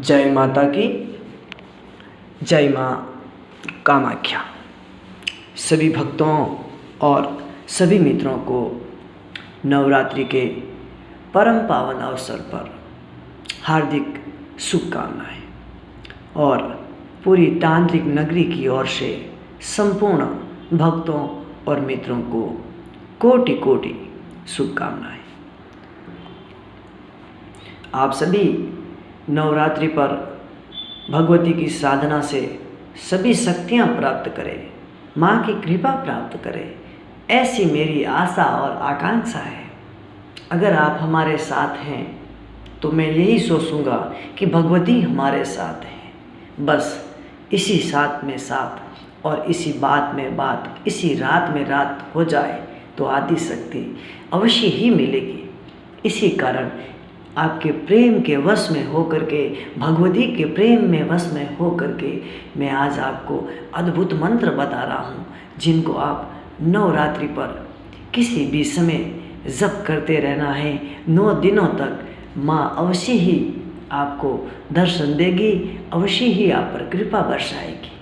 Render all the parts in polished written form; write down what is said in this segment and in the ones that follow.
जय माता की जय माँ कामाख्या। सभी भक्तों और सभी मित्रों को नवरात्रि के परम पावन अवसर पर हार्दिक शुभकामनाएं और पूरी तांत्रिक नगरी की ओर से संपूर्ण भक्तों और मित्रों को कोटि कोटि शुभकामनाएं। आप सभी नवरात्रि पर भगवती की साधना से सभी शक्तियाँ प्राप्त करें, माँ की कृपा प्राप्त करें, ऐसी मेरी आशा और आकांक्षा है। अगर आप हमारे साथ हैं तो मैं यही सोचूंगा कि भगवती हमारे साथ हैं। बस इसी साथ में साथ और इसी बात में बात, इसी रात में रात हो जाए तो आदि शक्ति अवश्य ही मिलेगी। इसी कारण आपके प्रेम के वश में हो करके, भगवती के प्रेम में वश में हो करके मैं आज आपको अद्भुत मंत्र बता रहा हूँ, जिनको आप नवरात्रि पर किसी भी समय जप करते रहना है। 9 दिनों तक माँ अवश्य ही आपको दर्शन देगी, अवश्य ही आप पर कृपा बरसाएगी।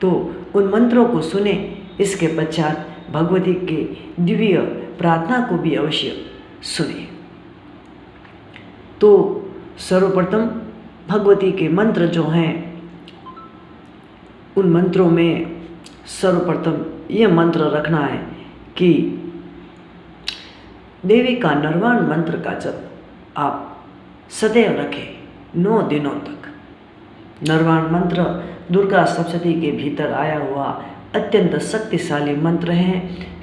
तो उन मंत्रों को सुने, इसके पश्चात भगवती के दिव्य प्रार्थना को भी अवश्य सुने। तो सर्वप्रथम भगवती के मंत्र जो हैं, उन मंत्रों में सर्वप्रथम ये मंत्र रखना है कि देवी का निर्वाण मंत्र का जप आप सदैव रखें 9 दिनों तक। निर्वाण मंत्र दुर्गा सप्तशती के भीतर आया हुआ अत्यंत शक्तिशाली मंत्र है।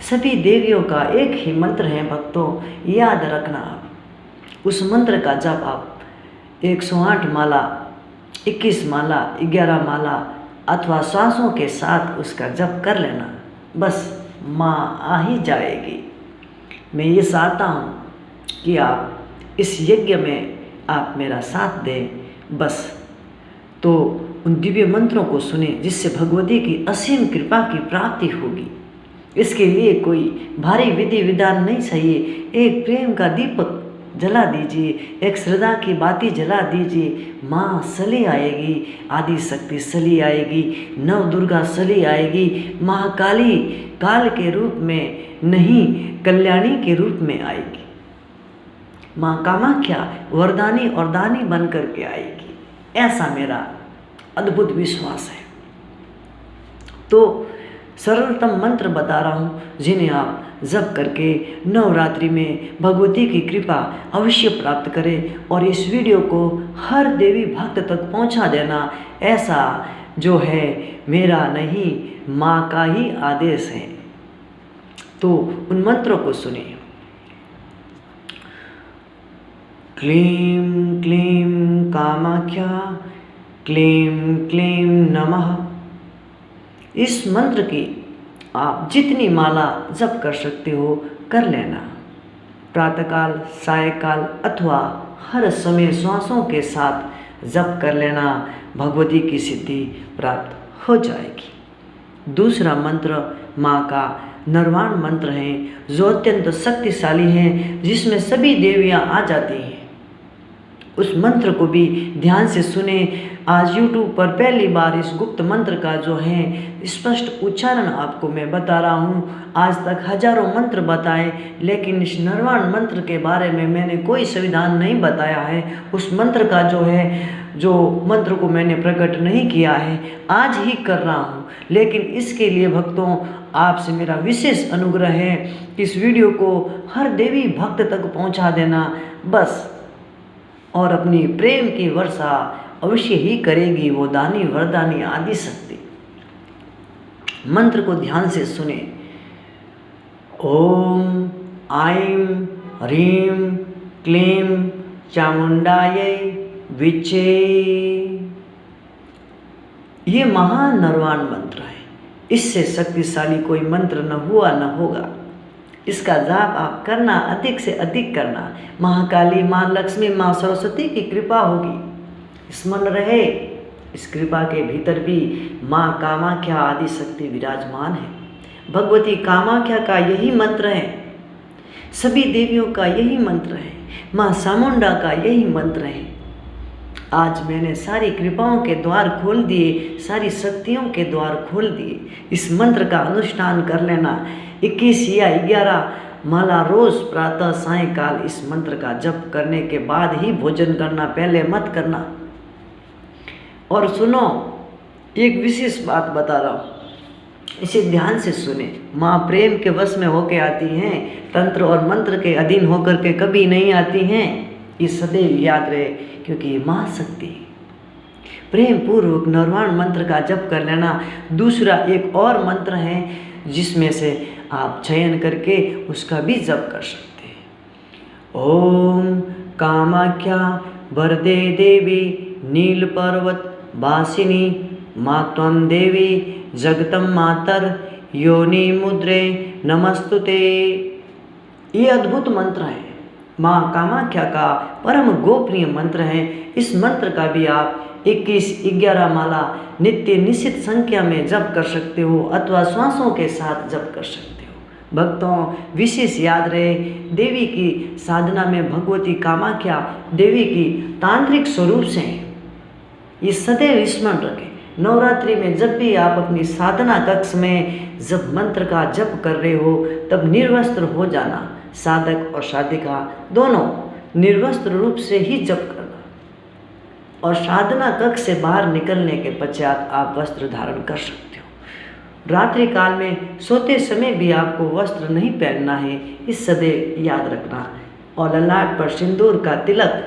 सभी देवियों का एक ही मंत्र है भक्तों, याद रखना। आप उस मंत्र का जप आप 108 माला, 21 माला, 11 माला अथवा सांसों के साथ उसका जप कर लेना। बस माँ आ ही जाएगी। मैं ये चाहता हूँ कि आप इस यज्ञ में आप मेरा साथ दें। बस तो उन दिव्य मंत्रों को सुने, जिससे भगवती की असीम कृपा की प्राप्ति होगी। इसके लिए कोई भारी विधि विधान नहीं चाहिए। एक प्रेम का दीपक जला दीजिए, एक श्रद्धा की बाती जला दीजिए। माँ सली आएगी, आदि शक्ति सली आएगी, नव दुर्गा सली आएगी, महाकाली काल के रूप में नहीं, कल्याणी के रूप में आएगी। माँ कामाख्या वरदानी और दानी बन करके आएगी, ऐसा मेरा अद्भुत विश्वास है। तो सरलतम मंत्र बता रहा हूँ, जिन्हें आप जप करके नवरात्रि में भगवती की कृपा अवश्य प्राप्त करें और इस वीडियो को हर देवी भक्त तक पहुँचा देना। ऐसा जो है मेरा नहीं, माँ का ही आदेश है। तो उन मंत्रों को सुनिए। क्लीं क्लीं कामाख्या, क्लीं क्लीं नमः। इस मंत्र की आप जितनी माला जप कर सकते हो कर लेना। प्रातःकाल, सायकाल अथवा हर समय श्वासों के साथ जप कर लेना, भगवती की सिद्धि प्राप्त हो जाएगी। दूसरा मंत्र माँ का निर्वाण मंत्र है, जो अत्यंत शक्तिशाली है, जिसमें सभी देवियाँ आ जाती हैं। उस मंत्र को भी ध्यान से सुने। आज YouTube पर पहली बार इस गुप्त मंत्र का जो है स्पष्ट उच्चारण आपको मैं बता रहा हूँ। आज तक हजारों मंत्र बताए, लेकिन इस निर्वाण मंत्र के बारे में मैंने कोई संविधान नहीं बताया है। उस मंत्र का जो मंत्र को मैंने प्रकट नहीं किया है, आज ही कर रहा हूँ। लेकिन इसके लिए भक्तों आपसे मेरा विशेष अनुग्रह है कि इस वीडियो को हर देवी भक्त तक पहुँचा देना बस। और अपनी प्रेम की वर्षा अवश्य ही करेगी वो दानी वरदानी आदि शक्ति। मंत्र को ध्यान से सुने। ओम आईं ह्रीं क्लीं चामुंडायै विचे। ये महान निर्वाण मंत्र है। इससे शक्तिशाली कोई मंत्र न हुआ न होगा। इसका जाप आप करना, अधिक से अधिक करना। महाकाली, माँ लक्ष्मी, माँ सरस्वती की कृपा होगी। स्मरण रहे, इस कृपा के भीतर भी माँ कामाख्या आदि शक्ति विराजमान है। भगवती कामाख्या का यही मंत्र है, सभी देवियों का यही मंत्र है, माँ चामुंडा का यही मंत्र है। आज मैंने सारी कृपाओं के द्वार खोल दिए, सारी शक्तियों के द्वार खोल दिए। इस मंत्र का अनुष्ठान कर लेना। 21 या 11 माला रोज प्रातः सायंकाल इस मंत्र का जप करने के बाद ही भोजन करना, पहले मत करना। और सुनो, एक विशेष बात बता रहा हूँ, इसे ध्यान से सुने। माँ प्रेम के वश में होके आती हैं, तंत्र और मंत्र के अधीन होकर के कभी नहीं आती हैं। ये सदैव याद रहे, क्योंकि ये महाशक्ति है। प्रेम पूर्वक नरवाण मंत्र का जप कर लेना। दूसरा एक और मंत्र है जिसमें से आप चयन करके उसका भी जप कर सकते हैं। ओम कामाख्या वरदे देवी नील पर्वत वासिनी मात्वं देवी जगतम मातर योनि मुद्रे नमस्तुते। ये अद्भुत मंत्र है, माँ कामाख्या का परम गोपनीय मंत्र है। इस मंत्र का भी आप 21-11 माला नित्य निश्चित संख्या में जप कर सकते हो अथवा श्वासों के साथ जप कर सकते हो। भक्तों, विशेष याद रहे, देवी की साधना में भगवती कामाख्या देवी की तांत्रिक स्वरूप से हैं। ये सदैव स्मरण रखें। नवरात्रि में जब भी आप अपनी साधना कक्ष में जब मंत्र का जप कर रहे हो तब निर्वस्त्र हो जाना। साधक और साधिका दोनों निर्वस्त्र रूप से ही जप करना, और साधना कक्ष से बाहर निकलने के पश्चात आप वस्त्र धारण कर सकते हो। रात्रि काल में सोते समय भी आपको वस्त्र नहीं पहनना है, इस सदैव याद रखना। और ललाट पर सिंदूर का तिलक,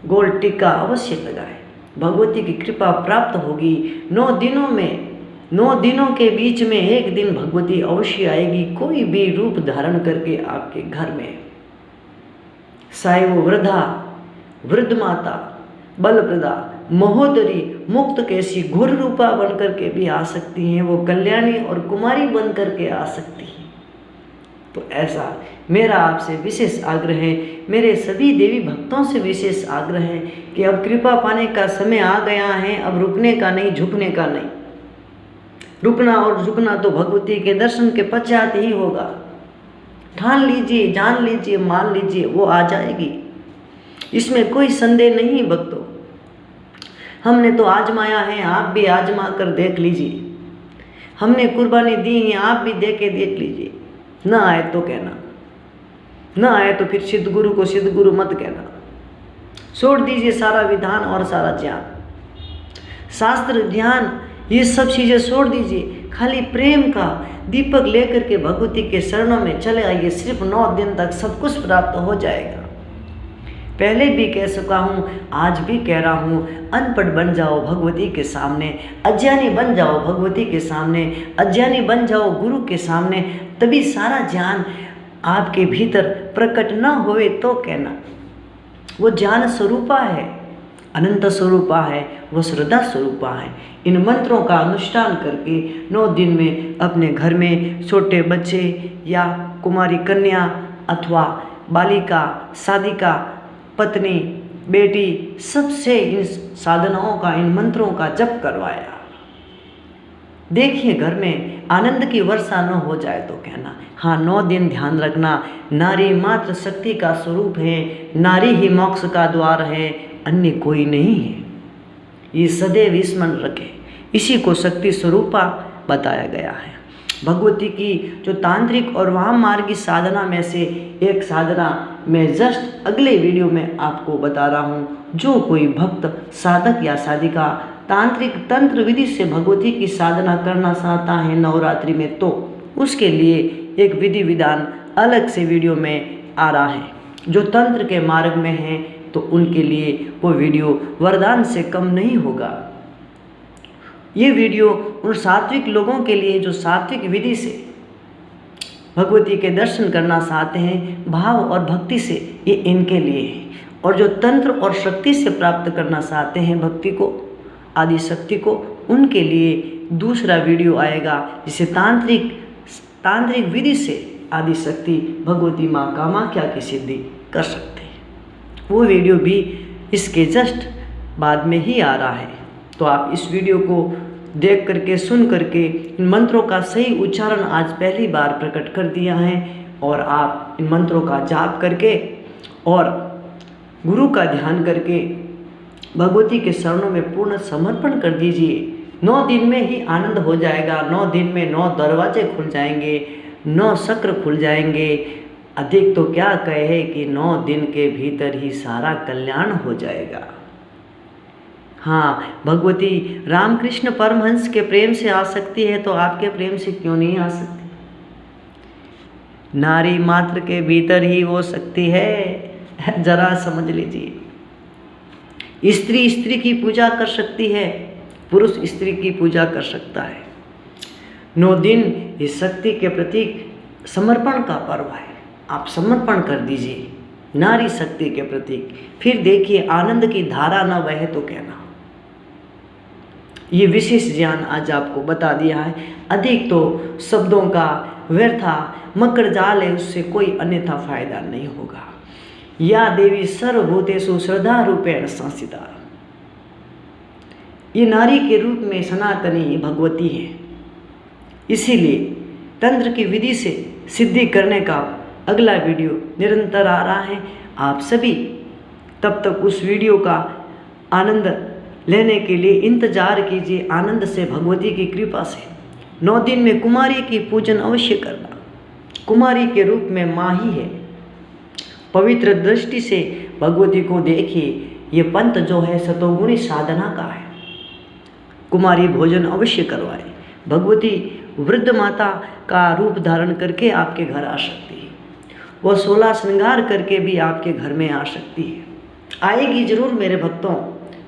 गोल टिक्का अवश्य लगाएं। भगवती की कृपा प्राप्त होगी। 9 दिनों के बीच में एक दिन भगवती अवश्य आएगी, कोई भी रूप धारण करके आपके घर में। चाहे वो वृद्धा, वृद्ध माता, बलप्रदा, महोदरी, मुक्त कैसी घोर रूपा बन करके भी आ सकती हैं, वो कल्याणी और कुमारी बन करके आ सकती हैं। तो ऐसा मेरा आपसे विशेष आग्रह है, मेरे सभी देवी भक्तों से विशेष आग्रह है कि अब कृपा पाने का समय आ गया है। अब रुकने का नहीं, झुकने का नहीं। रुकना और झुकना तो भगवती के दर्शन के पश्चात ही होगा। ठान लीजिए, जान लीजिए, मान लीजिए, वो आ जाएगी, इसमें कोई संदेह नहीं भक्तों। हमने तो आजमाया है, आप भी आजमा कर देख लीजिए। हमने कुर्बानी दी है, आप भी दे के देख लीजिए। ना आए तो कहना, ना आए तो फिर सिद्ध गुरु को सिद्ध गुरु मत कहना। छोड़ दीजिए सारा विधान और सारा ज्ञान, शास्त्र, ध्यान, ये सब चीज़ें छोड़ दीजिए। खाली प्रेम का दीपक लेकर के भगवती के शरणों में चले आइए। सिर्फ 9 दिन तक सब कुछ प्राप्त हो जाएगा। पहले भी कह चुका हूँ, आज भी कह रहा हूँ, अनपढ़ बन जाओ भगवती के सामने, अज्ञानी बन जाओ भगवती के सामने, अज्ञानी बन जाओ गुरु के सामने, तभी सारा ज्ञान आपके भीतर प्रकट न होए तो कहना। वो ज्ञान स्वरूपा है, अनंत स्वरूपा है, वो श्रद्धा स्वरूपा है। इन मंत्रों का अनुष्ठान करके 9 दिन में अपने घर में छोटे बच्चे या कुमारी कन्या अथवा बालिका, साधिका, पत्नी, बेटी, सबसे इन साधनाओं का, इन मंत्रों का जप करवाया। देखिए घर में आनंद की वर्षा न हो जाए तो कहना। हाँ, 9 दिन ध्यान रखना, नारी मात्र शक्ति का स्वरूप है, नारी ही मोक्ष का द्वार है, अन्य कोई नहीं है। ये सदैव स्मरण रखें। इसी को शक्ति स्वरूपा बताया गया है। भगवती की जो तांत्रिक और वाम मार्गी साधना में से एक साधना मैं जस्ट अगले वीडियो में आपको बता रहा हूँ। जो कोई भक्त, साधक या साधिका तांत्रिक तंत्र विधि से भगवती की साधना करना चाहता है नवरात्रि में, तो उसके लिए एक विधि विधान अलग से वीडियो में आ रहा है। जो तंत्र के मार्ग में हैं तो उनके लिए वो वीडियो वरदान से कम नहीं होगा। ये वीडियो उन सात्विक लोगों के लिए जो सात्विक विधि से भगवती के दर्शन करना चाहते हैं, भाव और भक्ति से, ये इनके लिए है। और जो तंत्र और शक्ति से प्राप्त करना चाहते हैं भक्ति को, आदि शक्ति को, उनके लिए दूसरा वीडियो आएगा जिसे तांत्रिक विधि से आदि शक्ति भगवती माँ कामाख्या की सिद्धि कर सकते हैं। वो वीडियो भी इसके जस्ट बाद में ही आ रहा है। तो आप इस वीडियो को देख करके, सुन करके इन मंत्रों का सही उच्चारण आज पहली बार प्रकट कर दिया है, और आप इन मंत्रों का जाप करके और गुरु का ध्यान करके भगवती के चरणों में पूर्ण समर्पण कर दीजिए। 9 दिन में ही आनंद हो जाएगा। 9 दिन में 9 दरवाजे खुल जाएंगे, 9 चक्र खुल जाएंगे। अधिक तो क्या कहे कि 9 दिन के भीतर ही सारा कल्याण हो जाएगा। हाँ, भगवती रामकृष्ण परमहंस के प्रेम से आ सकती है तो आपके प्रेम से क्यों नहीं आ सकती? नारी मात्र के भीतर ही वो शक्ति है, जरा समझ लीजिए। स्त्री स्त्री की पूजा कर सकती है, पुरुष स्त्री की पूजा कर सकता है। 9 दिन इस शक्ति के प्रतीक समर्पण का पर्व है। आप समर्पण कर दीजिए नारी शक्ति के प्रतीक। फिर देखिए आनंद की धारा न बहे तो कहना। ये विशेष ज्ञान आज आपको बता दिया है। अधिक तो शब्दों का व्यर्था मकर जाल है, उससे कोई अन्यथा फायदा नहीं होगा। या देवी सर्वभूतेषु श्रद्धा रूपेण संस्थिता। ये नारी के रूप में सनातनी भगवती है। इसीलिए तंत्र की विधि से सिद्धि करने का अगला वीडियो निरंतर आ रहा है। आप सभी तब तक उस वीडियो का आनंद लेने के लिए इंतजार कीजिए। आनंद से भगवती की कृपा से 9 दिन में कुमारी की पूजन अवश्य करना। कुमारी के रूप में माँ ही है। पवित्र दृष्टि से भगवती को देखिए। ये पंथ जो है सतोगुणी साधना का है। कुमारी भोजन अवश्य करवाए। भगवती वृद्ध माता का रूप धारण करके आपके घर आ सकती है। वो 16 श्रृंगार करके भी आपके घर में आ सकती है। आएगी जरूर मेरे भक्तों।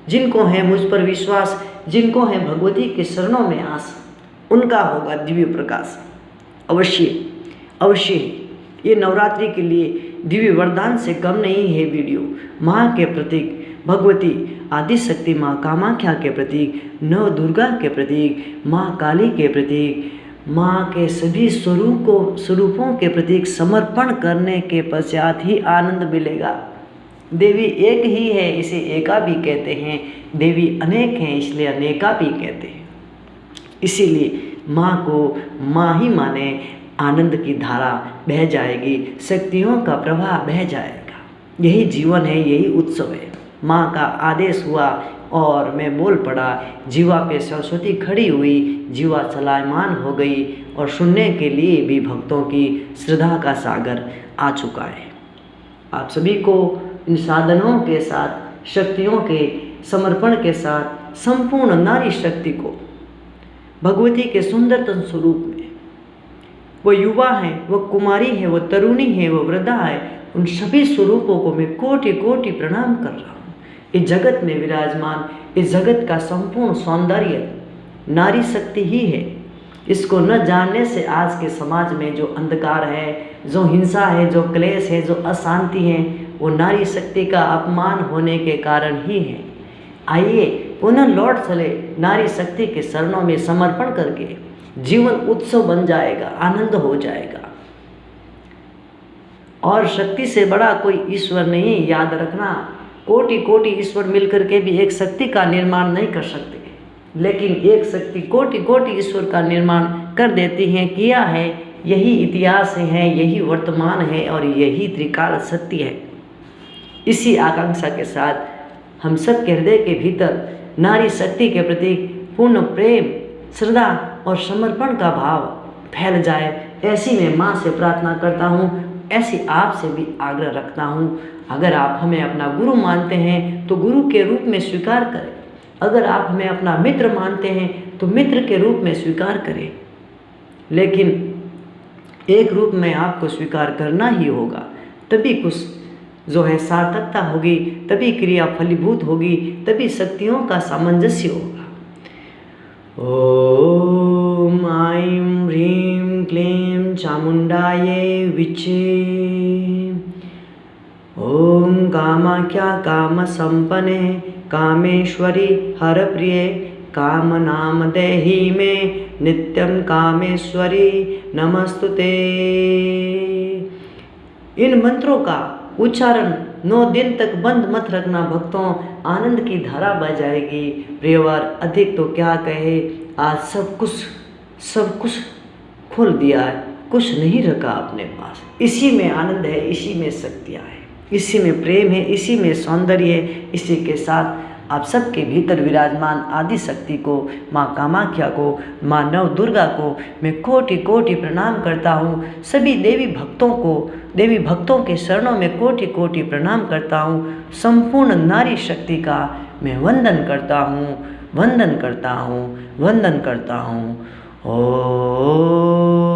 जिनको है मुझ पर विश्वास, जिनको है भगवती के शरणों में आस, उनका होगा दिव्य प्रकाश। अवश्य अवश्य। ये नवरात्रि के लिए दिव्य वरदान से कम नहीं है वीडियो। माँ के प्रतीक भगवती आदि शक्ति माँ कामाख्या के प्रतीक, नव दुर्गा के प्रतीक, माँ काली के प्रतीक, माँ के सभी स्वरूपों के प्रतीक समर्पण करने के पश्चात ही आनंद मिलेगा। देवी एक ही है, इसे एका भी कहते हैं। देवी अनेक हैं, इसलिए अनेका भी कहते हैं। इसीलिए माँ को माँ ही माने। आनंद की धारा बह जाएगी, शक्तियों का प्रवाह बह जाएगा। यही जीवन है, यही उत्सव है। माँ का आदेश हुआ और मैं बोल पड़ा। जीवा पे सरस्वती खड़ी हुई, जीवा चलायमान हो गई और सुनने के लिए भी भक्तों की श्रद्धा का सागर आ चुका है। आप सभी को इन साधनों के साथ, शक्तियों के समर्पण के साथ, संपूर्ण नारी शक्ति को भगवती के सुंदरतम स्वरूप में, वो युवा है, वो कुमारी है, वो तरुणी है, वो वृद्धा है, उन सभी स्वरूपों को मैं कोटि कोटि प्रणाम कर रहा हूँ। इस जगत में विराजमान, इस जगत का संपूर्ण सौंदर्य नारी शक्ति ही है। इसको न जानने से आज के समाज में जो अंधकार है, जो हिंसा है, जो क्लेश है, जो अशांति है, वो नारी शक्ति का अपमान होने के कारण ही है। आइए पुनः लौट चले नारी शक्ति के शरणों में समर्पण करके। जीवन उत्सव बन जाएगा, आनंद हो जाएगा। और शक्ति से बड़ा कोई ईश्वर नहीं, याद रखना। कोटि कोटि ईश्वर मिलकर के भी एक शक्ति का निर्माण नहीं कर सकते, लेकिन एक शक्ति कोटि कोटि ईश्वर का निर्माण कर देती है, किया है। यही इतिहास है, यही वर्तमान है और यही त्रिकाल सत्य है। इसी आकांक्षा के साथ हम सब के हृदय के भीतर नारी शक्ति के प्रति पूर्ण प्रेम, श्रद्धा और समर्पण का भाव फैल जाए, ऐसी मैं माँ से प्रार्थना करता हूँ। ऐसी आपसे भी आग्रह रखता हूँ। अगर आप हमें अपना गुरु मानते हैं तो गुरु के रूप में स्वीकार करें। अगर आप हमें अपना मित्र मानते हैं तो मित्र के रूप में स्वीकार करें। लेकिन एक रूप में आपको स्वीकार करना ही होगा, तभी कुछ जो है सार्थकता होगी, तभी क्रिया फलीभूत होगी, तभी शक्तियों का सामंजस्य होगा। ओम ऐं ह्रीं क्लीं चामुंडायै विच्चे। ओम कामाख्या काम संपन्ने कामेश्वरी हरप्रिये कामनाम देहि मे नित्यं कामेश्वरी नमस्तुते। इन मंत्रों का उच्चारण 9 दिन तक बंद मत रखना भक्तों, आनंद की धारा बह जाएगी। प्रियवार अधिक तो क्या कहे, आज सब कुछ खोल दिया है, कुछ नहीं रखा अपने पास। इसी में आनंद है, इसी में शक्तियाँ है, इसी में प्रेम है, इसी में सौंदर्य है। इसी के साथ आप सबके भीतर विराजमान आदि शक्ति को, माँ कामाख्या को, माँ नव दुर्गा को मैं कोटि कोटि प्रणाम करता हूँ। सभी देवी भक्तों को, देवी भक्तों के शरणों में कोटि कोटि प्रणाम करता हूँ। संपूर्ण नारी शक्ति का मैं वंदन करता हूँ, वंदन करता हूँ, वंदन करता हूँ। ओम।